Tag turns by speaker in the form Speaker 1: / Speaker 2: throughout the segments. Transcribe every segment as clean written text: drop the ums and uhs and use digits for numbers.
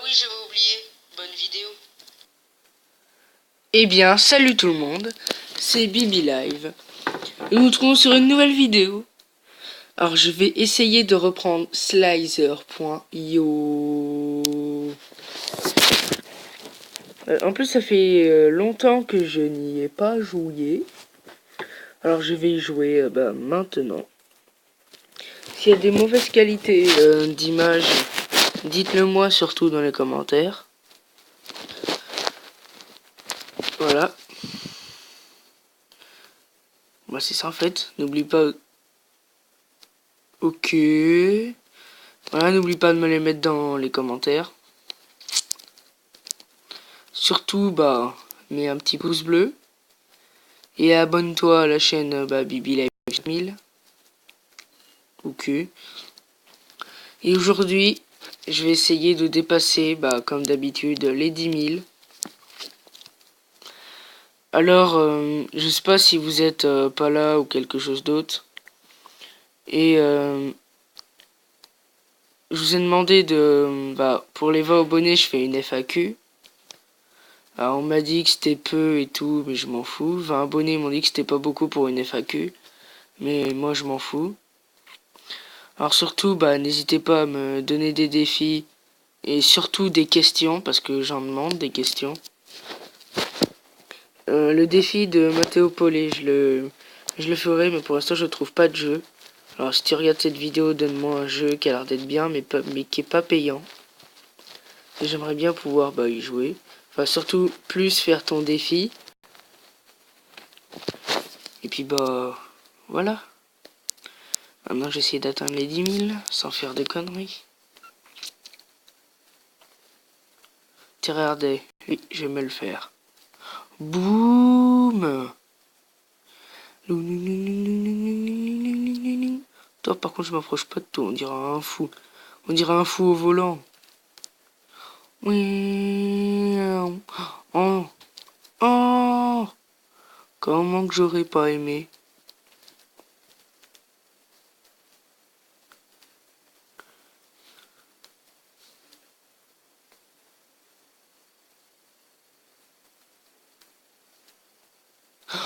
Speaker 1: oui, j'avais oublié. Bonne vidéo.
Speaker 2: Eh bien, salut tout le monde, c'est Bibi Live. Nous nous retrouvons sur une nouvelle vidéo. Alors, je vais essayer de reprendre Slicer.io. En plus, ça fait longtemps que je n'y ai pas joué. Alors, je vais y jouer maintenant. S'il y a des mauvaises qualités d'image, dites-le moi surtout dans les commentaires. Voilà. Bah, c'est ça en fait. N'oublie pas. Ok. Voilà, n'oublie pas de me les mettre dans les commentaires. Surtout, mets un petit pouce bleu. Et abonne-toi à la chaîne Bibi Live 1000. Ok. Et aujourd'hui, je vais essayer de dépasser, comme d'habitude, les 10 000. Alors, je sais pas si vous êtes pas là ou quelque chose d'autre. Et je vous ai demandé de... pour les 20 abonnés, je fais une FAQ. Alors, on m'a dit que c'était peu et tout, mais je m'en fous. 20 abonnés m'ont dit que c'était pas beaucoup pour une FAQ. Mais moi, je m'en fous. Alors surtout, n'hésitez pas à me donner des défis. Et surtout des questions, parce que j'en demande des questions. Le défi de Matteo Polé, je le ferai, mais pour l'instant, je trouve pas de jeu. Alors, si tu regardes cette vidéo, donne-moi un jeu qui a l'air d'être bien, mais qui est pas payant. Et j'aimerais bien pouvoir y jouer. Enfin, surtout, plus faire ton défi. Et puis, voilà. Maintenant, j'essaie d'atteindre les 10 000, sans faire de conneries. Regardez, oui, je vais me le faire. Boum. Toi, par contre, je m'approche pas de toi. On dirait un fou. On dirait un fou au volant. Oh. Oh. Comment que j'aurais pas aimé.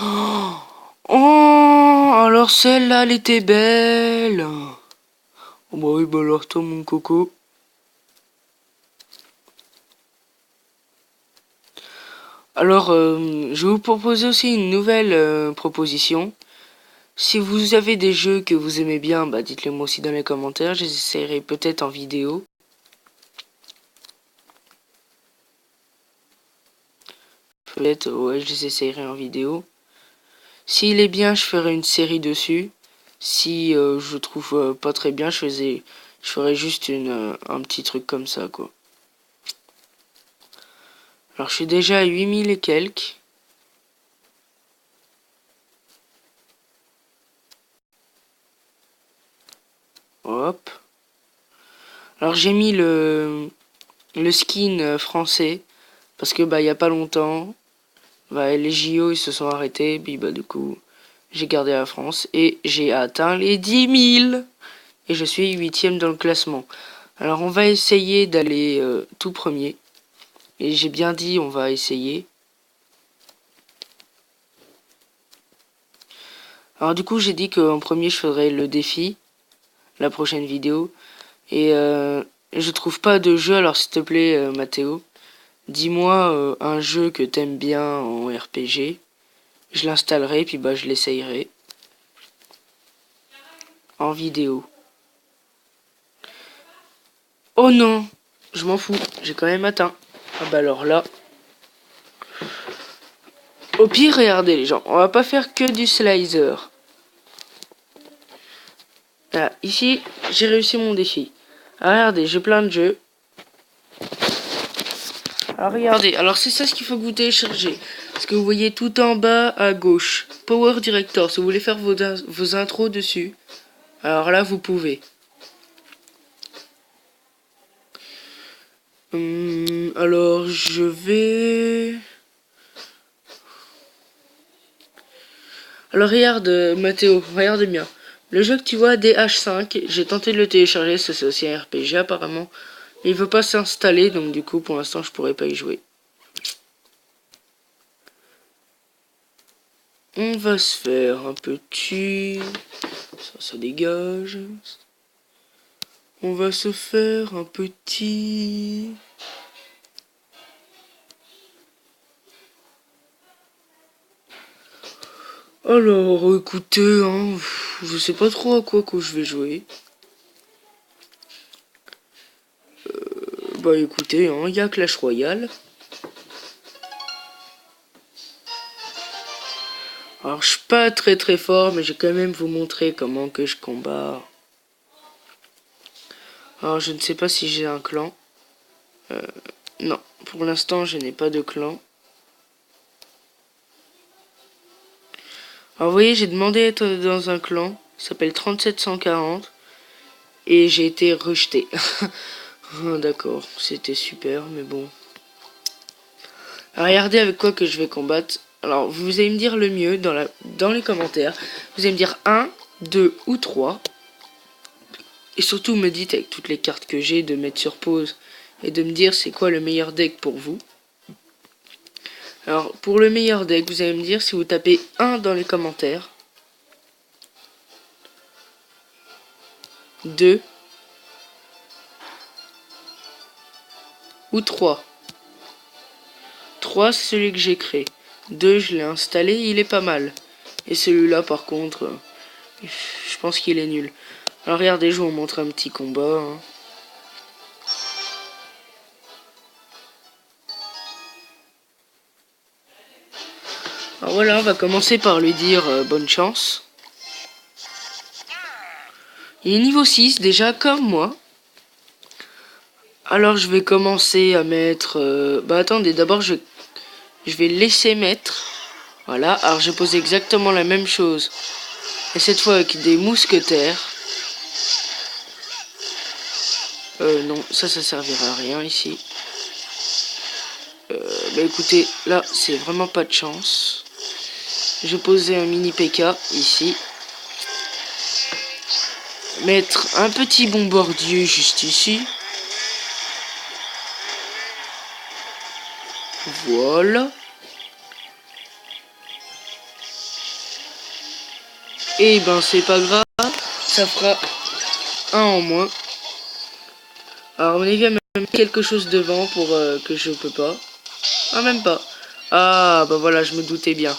Speaker 2: Oh. Alors celle-là, elle était belle. Oh oui, alors toi, mon coco. Alors, je vais vous proposer aussi une nouvelle proposition. Si vous avez des jeux que vous aimez bien, dites-le moi aussi dans les commentaires. J'essaierai peut-être en vidéo. Peut-être, ouais, je les essayerai en vidéo. S'il est bien, je ferai une série dessus. Si je trouve pas très bien, je ferai juste un petit truc comme ça, quoi. Alors, je suis déjà à 8000 et quelques. Hop. Alors, j'ai mis le skin français. Parce que, il y a pas longtemps, les JO, ils se sont arrêtés. Puis, du coup, j'ai gardé la France. Et j'ai atteint les 10 000. Et je suis 8ème dans le classement. Alors, on va essayer d'aller tout premier. Et j'ai bien dit, on va essayer. Alors du coup, j'ai dit qu'en premier, je ferais le défi, la prochaine vidéo. Et je trouve pas de jeu, alors s'il te plaît, Mathéo, dis-moi un jeu que t'aimes bien en RPG. Je l'installerai, puis je l'essayerai. En vidéo. Oh non, je m'en fous, j'ai quand même atteint. Ah alors là... Au pire, regardez les gens, on va pas faire que du slicer. Là, ici, j'ai réussi mon défi. Ah, regardez, j'ai plein de jeux. Alors regardez, alors c'est ça ce qu'il faut que vous téléchargez. Parce que vous voyez tout en bas à gauche. Power Director, si vous voulez faire vos intros dessus. Alors là, vous pouvez. Alors je vais... Alors regarde Mathéo, regarde bien. Le jeu que tu vois, DH5, j'ai tenté de le télécharger, ça c'est aussi un RPG apparemment. Il veut pas s'installer, donc du coup pour l'instant je pourrais pas y jouer. On va se faire un petit... Ça dégage. On va se faire un petit... Alors, écoutez, hein, je sais pas trop à quoi que je vais jouer. Bah écoutez, hein, y a Clash Royale. Alors, je suis pas très fort, mais je vais quand même vous montrer comment que je combats. Alors, je ne sais pas si j'ai un clan. Non, pour l'instant, je n'ai pas de clan. Alors, vous voyez, j'ai demandé à être dans un clan. Il s'appelle 3740. Et j'ai été rejeté. Oh, d'accord, c'était super, mais bon. Alors, regardez avec quoi que je vais combattre. Alors, vous allez me dire le mieux dans les commentaires. Vous allez me dire 1, 2 ou 3. Et surtout, me dites avec toutes les cartes que j'ai de mettre sur pause. Et de me dire c'est quoi le meilleur deck pour vous. Alors, pour le meilleur deck, vous allez me dire si vous tapez 1 dans les commentaires. 2. Ou 3. 3, c'est celui que j'ai créé. 2, je l'ai installé, il est pas mal. Et celui-là, par contre, je pense qu'il est nul. Alors regardez, je vous montre un petit combat. Hein. Alors voilà, on va commencer par lui dire bonne chance. Il est niveau 6, déjà comme moi. Alors je vais commencer à mettre... Bah attendez, d'abord je vais laisser mettre. Voilà, alors je pose exactement la même chose. Et cette fois avec des mousquetaires. Non, ça servira à rien ici. Bah écoutez, là c'est vraiment pas de chance. Je vais poser un mini PK ici. Mettre un petit bombardier juste ici. Voilà. Et ben c'est pas grave. Ça fera un en moins. Alors on y va même quelque chose devant pour que je peux pas. Ah même pas. Ah bah voilà, je me doutais bien.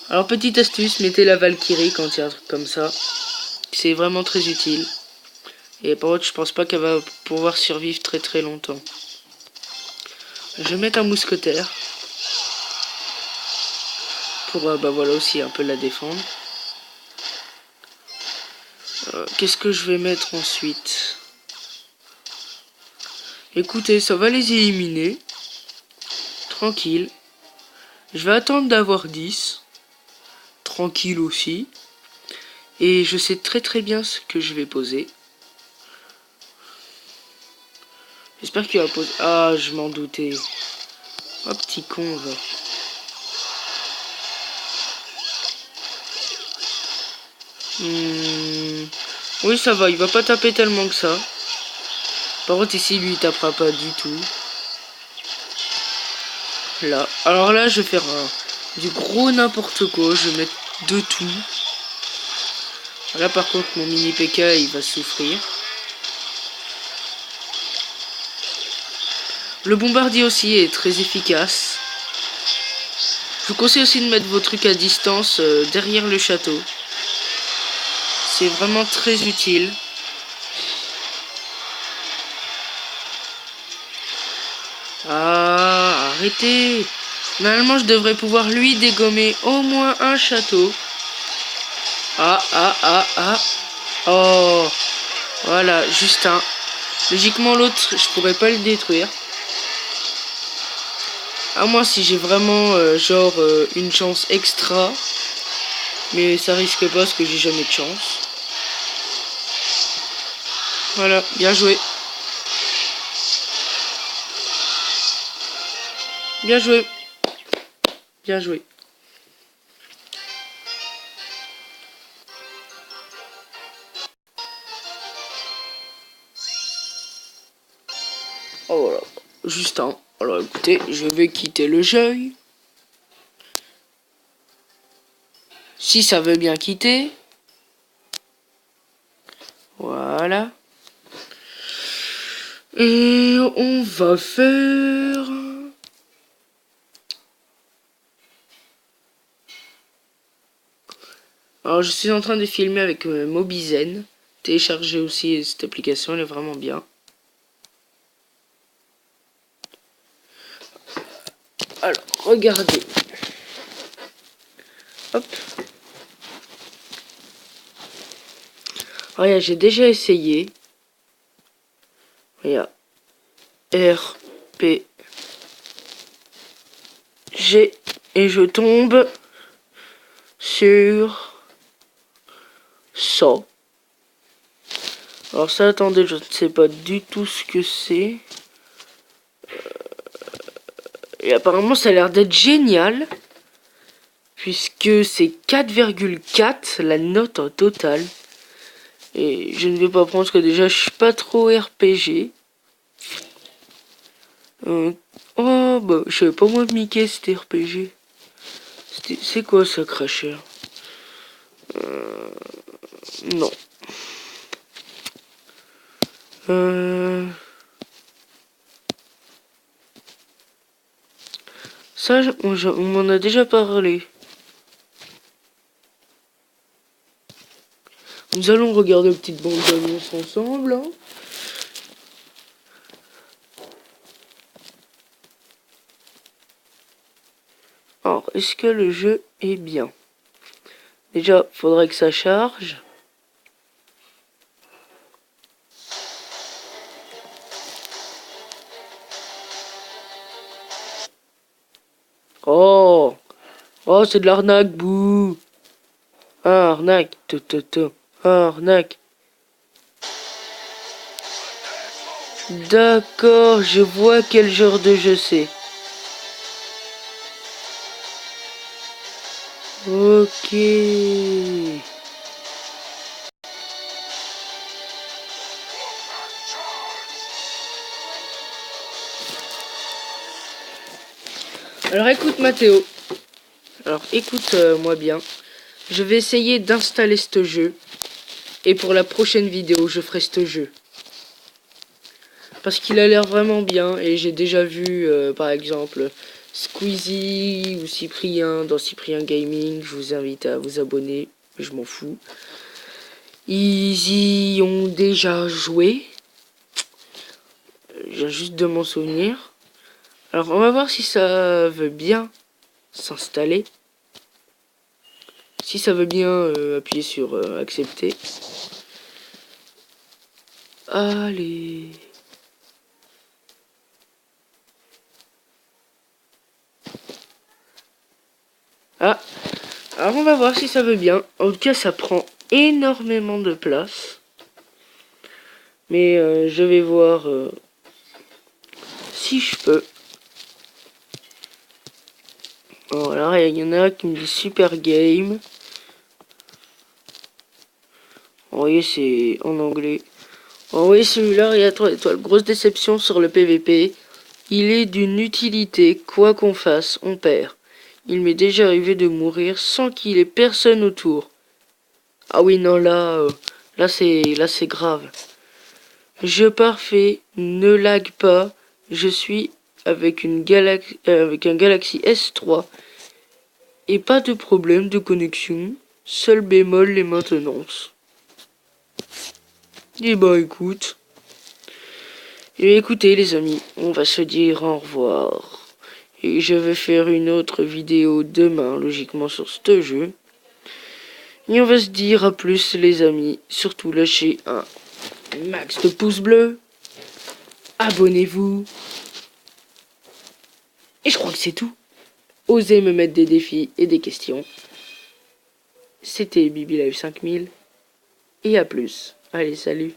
Speaker 2: Alors petite astuce, mettez la Valkyrie quand il y a un truc comme ça. C'est vraiment très utile. Et par contre je pense pas qu'elle va pouvoir survivre très longtemps. Je vais mettre un mousquetaire. Pour bah voilà aussi un peu la défendre. Qu'est-ce que je vais mettre ensuite? Écoutez, ça va les éliminer. Tranquille. Je vais attendre d'avoir 10. Tranquille aussi. Et je sais très bien ce que je vais poser. J'espère qu'il va poser... Ah, je m'en doutais. Oh, petit con, va. Oui, ça va. Il va pas taper tellement que ça. Par contre, ici, lui, il tapera pas du tout. Là. Alors là, je vais faire du gros n'importe quoi. Je vais mettre de tout. Là, par contre, mon mini PK, il va souffrir. Le bombardier aussi est très efficace. Je vous conseille aussi de mettre vos trucs à distance derrière le château. C'est vraiment très utile. Ah, arrêtez. Normalement, je devrais pouvoir lui dégommer au moins un château. Ah. Oh, voilà, juste un. Logiquement, l'autre, je pourrais pas le détruire. À moins si j'ai vraiment, une chance extra. Mais ça risque pas parce que j'ai jamais de chance. Voilà, bien joué. Bien joué. Bien joué. Oh voilà, juste un. Alors écoutez, je vais quitter le jeu. Si ça veut bien quitter. Voilà. Et on va faire... Alors je suis en train de filmer avec Mobizen. Téléchargez aussi cette application, elle est vraiment bien. Alors, regardez. Hop. Regarde, j'ai déjà essayé. Regarde. R, P, G. Et je tombe sur ça. Alors ça, attendez, je ne sais pas du tout ce que c'est. Et apparemment, ça a l'air d'être génial. Puisque c'est 4,4 la note en total. Et je ne vais pas prendre parce que déjà, je suis pas trop RPG. Oh, bah, je savais pas moi de Mickey, c'était RPG. C'est quoi ça, Crasher? Non. Ça, on m'en a déjà parlé. Nous allons regarder une petite bande d'annonces ensemble. Hein. Alors, est-ce que le jeu est bien? Déjà, faudrait que ça charge. Oh! Oh, c'est de l'arnaque, bouh! Arnaque, arnaque. D'accord, je vois quel genre de jeu c'est. Ok. Alors écoute Mathéo. Alors écoute-moi bien. Je vais essayer d'installer ce jeu. Et pour la prochaine vidéo, je ferai ce jeu. Parce qu'il a l'air vraiment bien. Et j'ai déjà vu, par exemple, Squeezie ou Cyprien dans Cyprien Gaming. Je vous invite à vous abonner. Je m'en fous. Ils y ont déjà joué. Je viens juste de m'en souvenir. Alors on va voir si ça veut bien s'installer. Si ça veut bien appuyer sur accepter. Allez. Ah. Alors on va voir si ça veut bien. En tout cas ça prend énormément de place. Mais je vais voir si je peux. Voilà, il y en a qui me disent super game. Vous voyez, c'est en anglais. Vous voyez, celui-là, il y a 3 étoiles. Grosse déception sur le PVP. Il est d'une utilité, quoi qu'on fasse, on perd. Il m'est déjà arrivé de mourir sans qu'il ait personne autour. Ah oui, non, là c'est grave. Jeu parfait, ne lag pas. Je suis avec avec un Galaxy S3 et pas de problème de connexion. Seul bémol les maintenances. Et bah écoute. Et écoutez les amis, on va se dire au revoir. Et je vais faire une autre vidéo demain, logiquement sur ce jeu. Et on va se dire à plus les amis. Surtout lâchez un max de pouces bleus. Abonnez-vous. Et je crois que c'est tout. Osez me mettre des défis et des questions. C'était BibiLive 5000. Et à plus. Allez, salut.